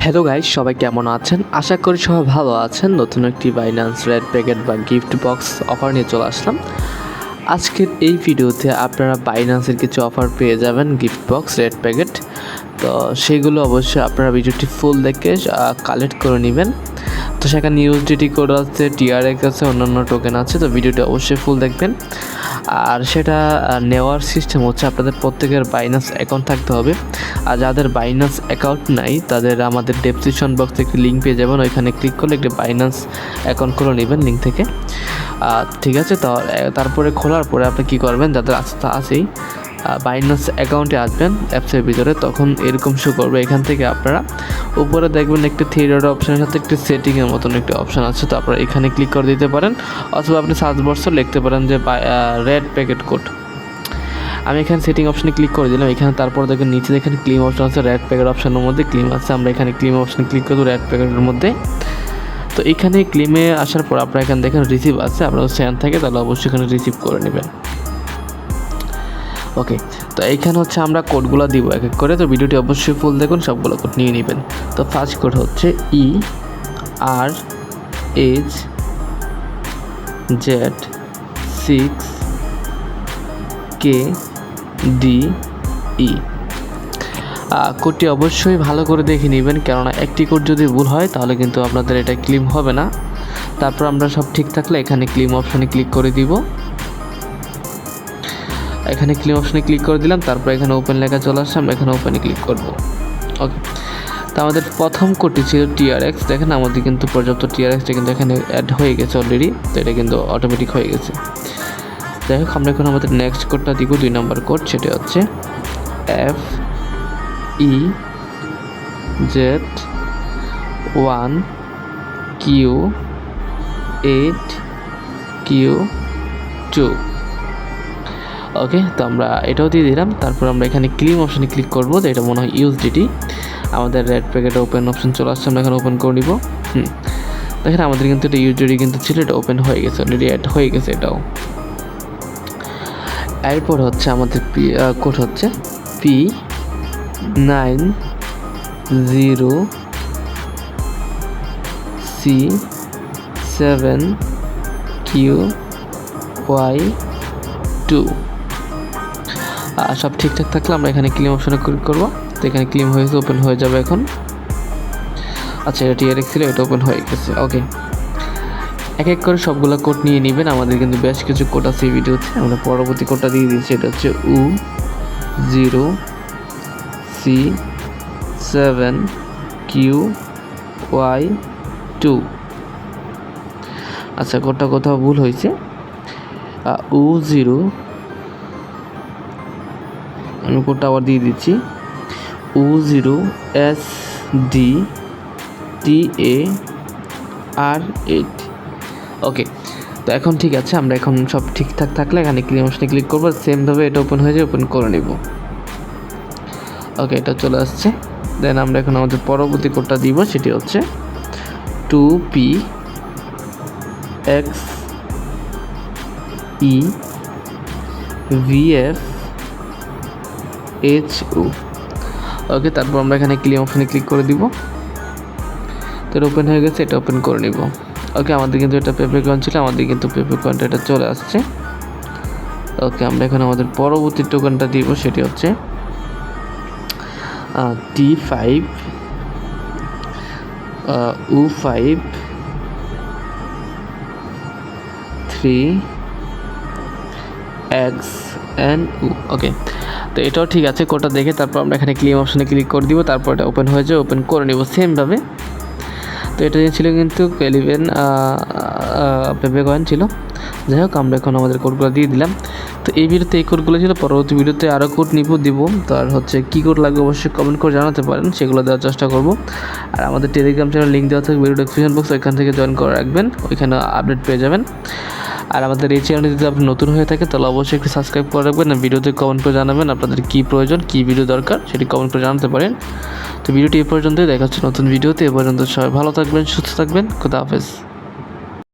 Hello guys, সবাই কেমন আছেন? আশা করি সবাই ভালো আছেন। নতুন একটি বাইন্যান্স রেড প্যাকেট বা গিফট বক্স অফার নিয়ে চলে আসলাম। আজকের এই ভিডিওতে আপনারা বাইন্যান্সের কিছু অফার পেয়ে যাবেন, গিফট বক্স রেড প্যাকেট। তো সেগুলো অবশ্যই আপনারা ভিডিওটি ফুল দেখে কালেক্ট করে নেবেন। তো সেখানে ইউএসডিটি কোড আছে, টিআরএক্স আছে, অন্যান্য টোকেন আছে। তো ভিডিওটি অবশ্যই ফুল দেখবেন। আর সেটা নেওয়ার সিস্টেম হচ্ছে আপনাদের প্রত্যেকের বাইন্যান্স অ্যাকাউন্ট থাকতে হবে। আর যাদের বাইন্যান্স অ্যাকাউন্ট নাই তাদের আমাদের ডেসক্রিপশন বক্সে একটি লিঙ্ক পেয়ে যাবেন, ওইখানে ক্লিক করলে একটি বাইন্যান্স অ্যাকাউন্ট খুলে নেবেন লিঙ্ক থেকে। ঠিক আছে, তারপরে খোলার পরে আপনি কী করবেন, যাদের আছেই বাইন্যান্স অ্যাকাউন্টে আসবেন অ্যাপসের ভিতরে, তখন এরকম শো করবে। এখান থেকে আপনারা উপরে দেখবেন একটি থ্রি ডট অপশানের সাথে একটি সেটিংয়ের মতন একটি অপশান আছে। তো আপনারা এখানে ক্লিক করে দিতে পারেন, অথবা আপনি সার্চ বক্সে লিখতে পারেন যে রেড প্যাকেট কোড। আমি এখানে সেটিং অপশানে ক্লিক করে দিলাম। এখানে তারপর দেখেন নিচে এখানে ক্লেম অপশান আছে, রেড প্যাকেট অপশানের মধ্যে ক্লেম আছে। আমরা এখানে ক্লেম অপশানে ক্লিক করব রেড প্যাকেটের মধ্যে। তো এখানে ক্লেমে আসার পর আপনারা এখানে দেখেন রিসিভ আছে, আপনারা সেন্ড থাকে তাহলে অবশ্যই এখানে রিসিভ করে নেবেন। ওকে, তো এইখানে হচ্ছে আমরা কোডগুলো দিব এক এক করে। তো ভিডিওটি অবশ্যই ফুল দেখুন, সবগুলো কোড নিয়ে নেবেন। তো ফার্স্ট কোড হচ্ছে ERHZ6KDE। কোডটি অবশ্যই ভালো করে দেখে নেবেন, কেননা একটি কোড যদি ভুল হয় তাহলে কিন্তু আপনাদের এটা ক্লেম হবে না। তারপর আমরা সব ঠিক থাকলে এখানে ক্লেম অপশানে ক্লিক করে দিব। এখানে ক্লেম অপশানে ক্লিক করে দিলাম। তারপর এখানে ওপেন লেখা চলে আসছে, আমরা এখানে ওপেনে ক্লিক করব। ওকে, তো আমাদের প্রথম কোডটি ছিল টিআরএক্স। দেখেন আমাদের কিন্তু পর্যাপ্ত টিআরএক্সটা কিন্তু এখানে অ্যাড হয়ে গেছে অলরেডি। তো এটা কিন্তু অটোমেটিক হয়ে গেছে। যাই হোক, আমরা এখন আমাদের নেক্সট কোডটা দিব, 2 নম্বর কোড। সেটা হচ্ছে FEZ1Q8Q2। ওকে, তো আমরা এটাও দিয়ে দিলাম। তারপর আমরা এখানে ক্লেম অপশানে ক্লিক করবো। তো এটা মনে হয় ইউএসডিটি। আমাদের রেড প্যাকেট ওপেন অপশান চলে আসছে, আমরা এখানে ওপেন করে নিব। দেখেন আমাদের কিন্তু এটা ইউএসডিটি কিন্তু ছিল, এটা ওপেন হয়ে গেছে অলরেডি, অ্যাড হয়ে গেছে এটাও। এরপর হচ্ছে আমাদের কোড হচ্ছে P90Z7QY2। সব ঠিকঠাক থাকলে আমরা এখানে ক্লেম অপশানে ক্লিক করবো। তো এখানে ক্লেম হয়েছে, ওপেন হয়ে যাবে এখন। আচ্ছা, এটা টিআরএক্স ছিল, এটা ওপেন হয়ে গেছে। ওকে, এক এক করে সবগুলো কোড নিয়ে নেবেন। আমাদের কিন্তু বেশ কিছু কোড আছে এই ভিডিওতে। আমরা পরবর্তী কোডটা দিয়ে দিচ্ছি, এটা হচ্ছে U0C7QY2। আচ্ছা, কোডটা কোথাও ভুল হয়েছে। U0, আমি কোডটা আবার দিয়ে দিচ্ছি, U0SDTAR8। ওকে, তো এখন ঠিক আছে। আমরা এখন সব ঠিকঠাক থাকলে এখানে ক্লেম অপশনে ক্লিক করবো। সেমভাবে এটা ওপেন হয়ে যায়, ওপেন করে নেব। ওকে, এটা চলে আসছে। দেন আমরা এখন আমাদের পরবর্তী কোডটা দিব, সেটি হচ্ছে 2PXEVFHU। ওকে, তারপর আমরা এখানে ক্লেম অপশনে ক্লিক করে দিব। তো এটা ওপেন হয়ে গেছে, এটা ওপেন করে নিব। ওকে, আমাদের কিন্তু এটা পেপে কয়েন ছিল, আমাদের কিন্তু পেপে কয়েনটা এটা চলে আসছে। ওকে, আমরা এখন আমাদের পরবর্তী টোকেনটা দিব, সেটি হচ্ছে T5U53XNU। ওকে, তো এটাও ঠিক আছে কোডটা দেখে। তারপর আমরা এখানে ক্লেম অপশানে ক্লিক করে দিব। তারপর এটা ওপেন হয়ে যায়, ওপেন করে নেব সেমভাবে। তো এটা ছিল কিন্তু 11 পেপে কয়েন ছিল। যাই হোক, আমরা এখন আমাদের কোডগুলো দিয়ে দিলাম। তো এই ভিডিওতে এই কোডগুলো ছিল, পরবর্তী ভিডিওতে আরও কোড দিব। তো আর হচ্ছে কী কোড লাগবে অবশ্যই কমেন্ট করে জানাতে পারেন, সেগুলো দেওয়ার চেষ্টা করব। আর আমাদের টেলিগ্রাম চ্যানেল লিঙ্ক দেওয়া থাকবে ভিডিও ডেসক্রিপশন বক্স, ওইখান থেকে জয়েন করে রাখবেন, ওইখানে আপডেট পেয়ে যাবেন। আর আমাদের এই চ্যানেলে যদি আপনি নতুন হয়ে থাকে তাহলে অবশ্যই একটু সাবস্ক্রাইব করে রাখবেন। আর ভিডিওতে কমেন্ট করে জানাবেন আপনাদের কী প্রয়োজন, কী ভিডিও দরকার, সেটি কমেন্ট করে জানাতে পারেন। তো ভিডিওটি এ পর্যন্তই, দেখা হচ্ছে নতুন ভিডিওতে। এ পর্যন্ত সবাই ভালো থাকবেন, সুস্থ থাকবেন। খুদা হাফেজ।